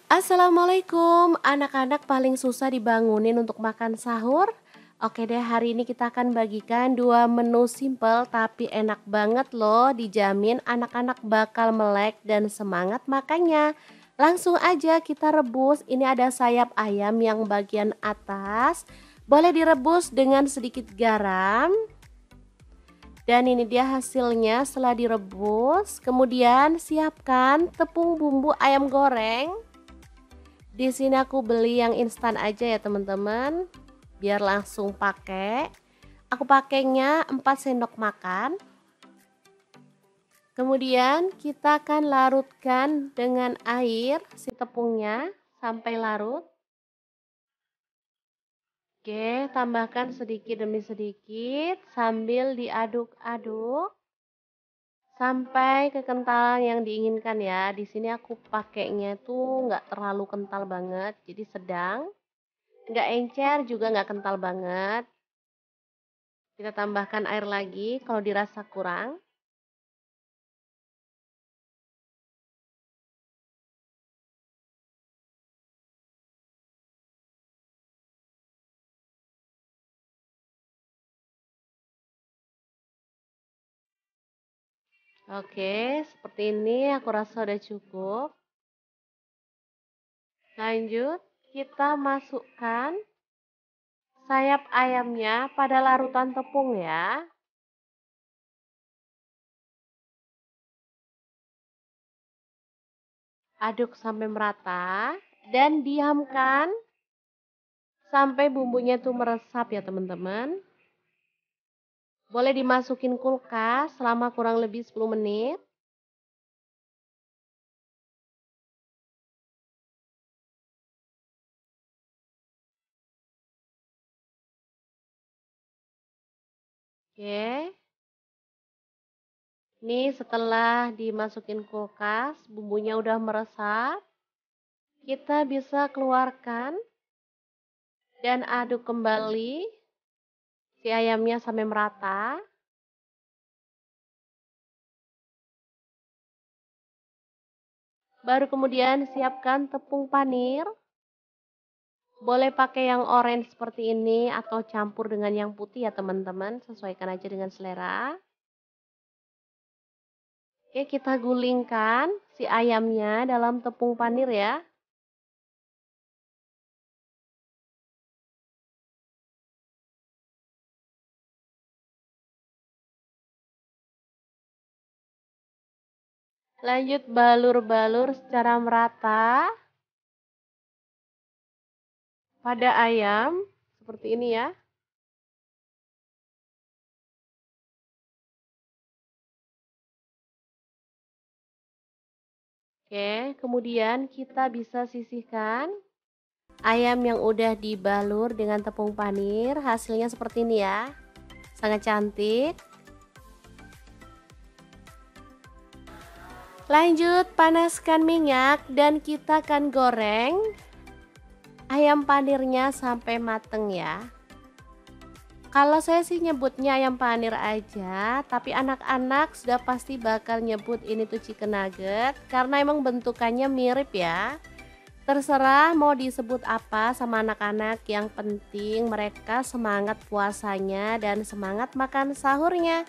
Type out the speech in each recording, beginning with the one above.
Assalamualaikum, anak-anak paling susah dibangunin untuk makan sahur. Oke deh, hari ini kita akan bagikan dua menu simple tapi enak banget loh. Dijamin anak-anak bakal melek dan semangat makannya. Langsung aja kita rebus. Ini ada sayap ayam yang bagian atas. Boleh direbus dengan sedikit garam. Dan ini dia hasilnya setelah direbus. Kemudian siapkan tepung bumbu ayam goreng. Di sini aku beli yang instan aja ya teman-teman, biar langsung pakai. Aku pakainya 4 sendok makan. Kemudian kita akan larutkan dengan air si tepungnya sampai larut. Oke, tambahkan sedikit demi sedikit sambil diaduk-aduk sampai kekentalan yang diinginkan ya. Di sini aku pakainya tuh nggak terlalu kental banget, jadi sedang. Nggak encer juga nggak kental banget. Kita tambahkan air lagi kalau dirasa kurang. Oke, seperti ini aku rasa udah cukup. Lanjut, kita masukkan sayap ayamnya pada larutan tepung ya. Aduk sampai merata dan diamkan sampai bumbunya tuh meresap ya teman-teman. Boleh dimasukin kulkas selama kurang lebih 10 menit. Oke. Ini setelah dimasukin kulkas, bumbunya udah meresap. Kita bisa keluarkan dan aduk kembali si ayamnya sampai merata. Baru kemudian siapkan tepung panir. Boleh pakai yang orange seperti ini atau campur dengan yang putih ya teman-teman. Sesuaikan aja dengan selera. Oke, kita gulingkan si ayamnya dalam tepung panir ya. Lanjut balur-balur secara merata pada ayam seperti ini ya. Oke, kemudian kita bisa sisihkan ayam yang udah dibalur dengan tepung panir. Hasilnya seperti ini ya. Sangat cantik. Lanjut, panaskan minyak dan kita akan goreng ayam panirnya sampai mateng ya. Kalau saya sih nyebutnya ayam panir aja, tapi anak-anak sudah pasti bakal nyebut ini tuh chicken nugget karena emang bentukannya mirip ya. Terserah mau disebut apa sama anak-anak, yang penting mereka semangat puasanya dan semangat makan sahurnya.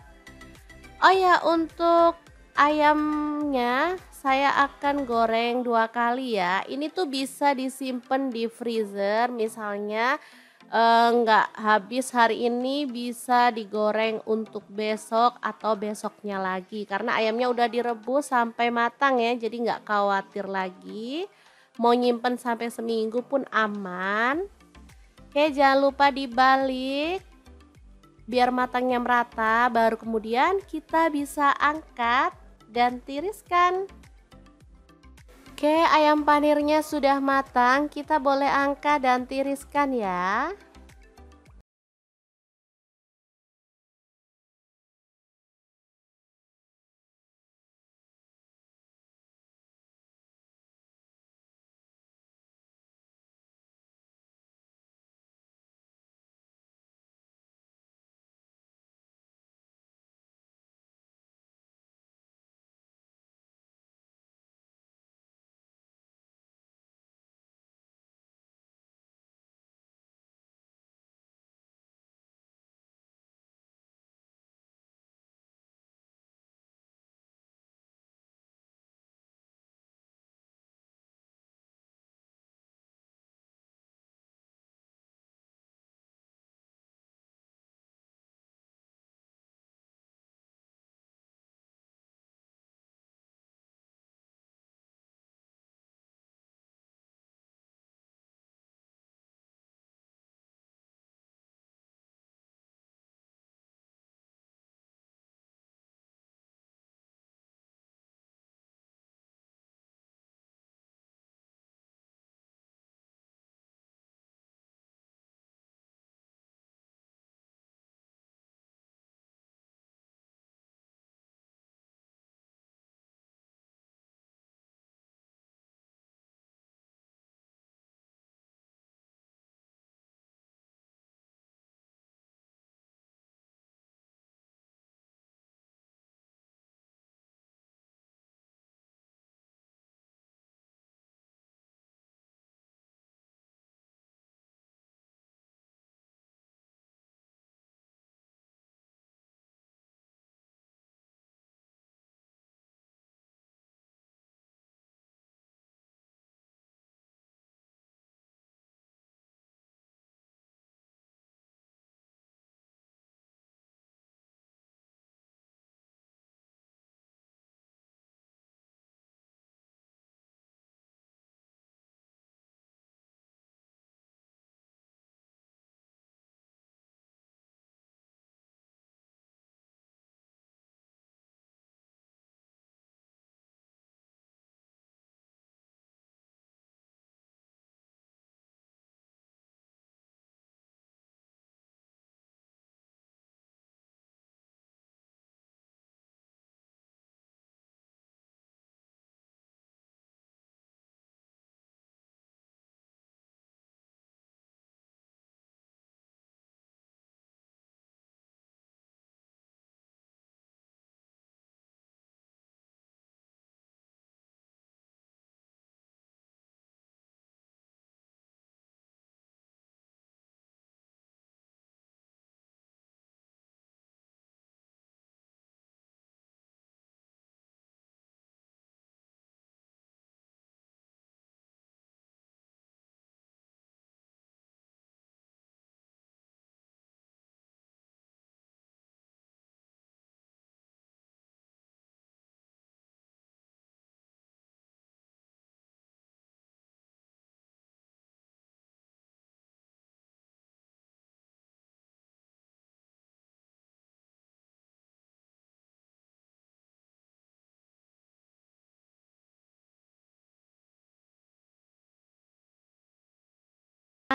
Oh ya, untuk ayamnya saya akan goreng 2 kali ya. Ini tuh bisa disimpan di freezer, misalnya nggak habis hari ini bisa digoreng untuk besok atau besoknya lagi. Karena ayamnya udah direbus sampai matang ya, jadi nggak khawatir lagi. Mau nyimpen sampai seminggu pun aman. Oke, jangan lupa dibalik biar matangnya merata, baru kemudian kita bisa angkat dan tiriskan. Oke, ayam panirnya sudah matang, kita boleh angkat dan tiriskan ya.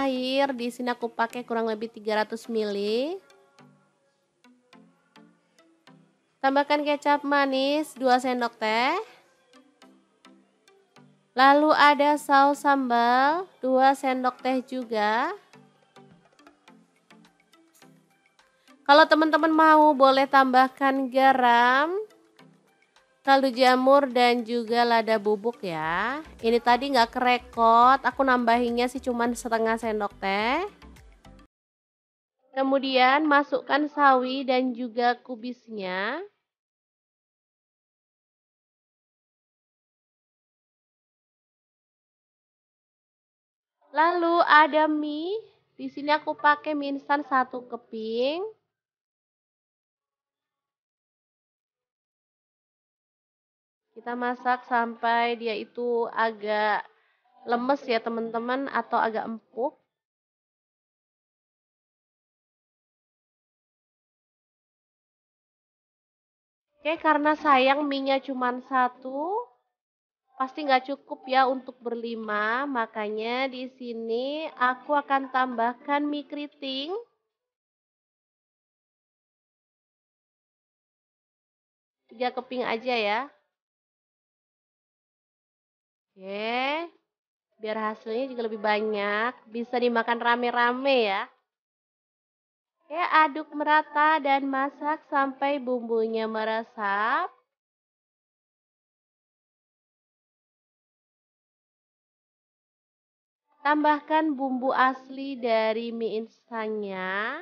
air. Di sini aku pakai kurang lebih 300 ml. Tambahkan kecap manis 2 sendok teh. Lalu ada saus sambal 2 sendok teh juga. Kalau teman-teman mau boleh tambahkan garam, kaldu jamur dan juga lada bubuk ya. Ini tadi nggak kerekot, aku nambahinnya sih cuman setengah sendok teh. Kemudian masukkan sawi dan juga kubisnya. Lalu ada mie. Di sini aku pakai mie instan 1 keping. Kita masak sampai dia itu agak lemes ya teman-teman atau agak empuk. Oke, karena sayang mie-nya cuma 1, pasti nggak cukup ya untuk berlima. Makanya di sini aku akan tambahkan mie keriting. 3 keping aja ya. Oke, biar hasilnya juga lebih banyak. Bisa dimakan rame-rame ya. Oke, aduk merata dan masak sampai bumbunya meresap. Tambahkan bumbu asli dari mie instannya.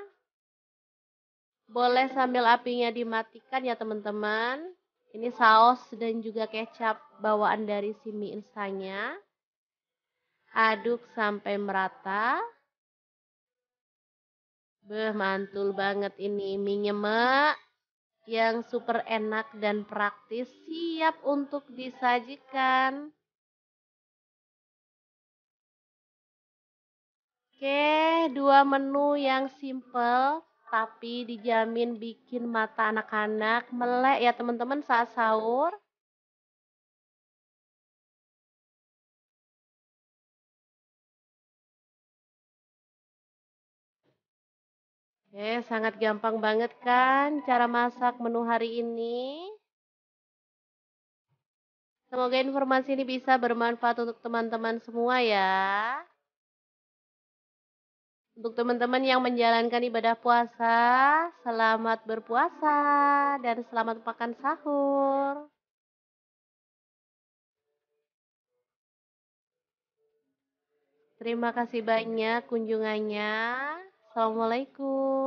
Boleh sambil apinya dimatikan ya teman-teman. Ini saus dan juga kecap bawaan dari si mie instannya. Aduk sampai merata. Mantul banget ini mie nyemek yang super enak dan praktis, siap untuk disajikan. Oke, 2 menu yang simple tapi dijamin bikin mata anak-anak melek ya teman-teman saat sahur. Oke, sangat gampang banget kan cara masak menu hari ini. Semoga informasi ini bisa bermanfaat untuk teman-teman semua ya. Untuk teman-teman yang menjalankan ibadah puasa, selamat berpuasa dan selamat makan sahur. Terima kasih banyak kunjungannya. Assalamualaikum.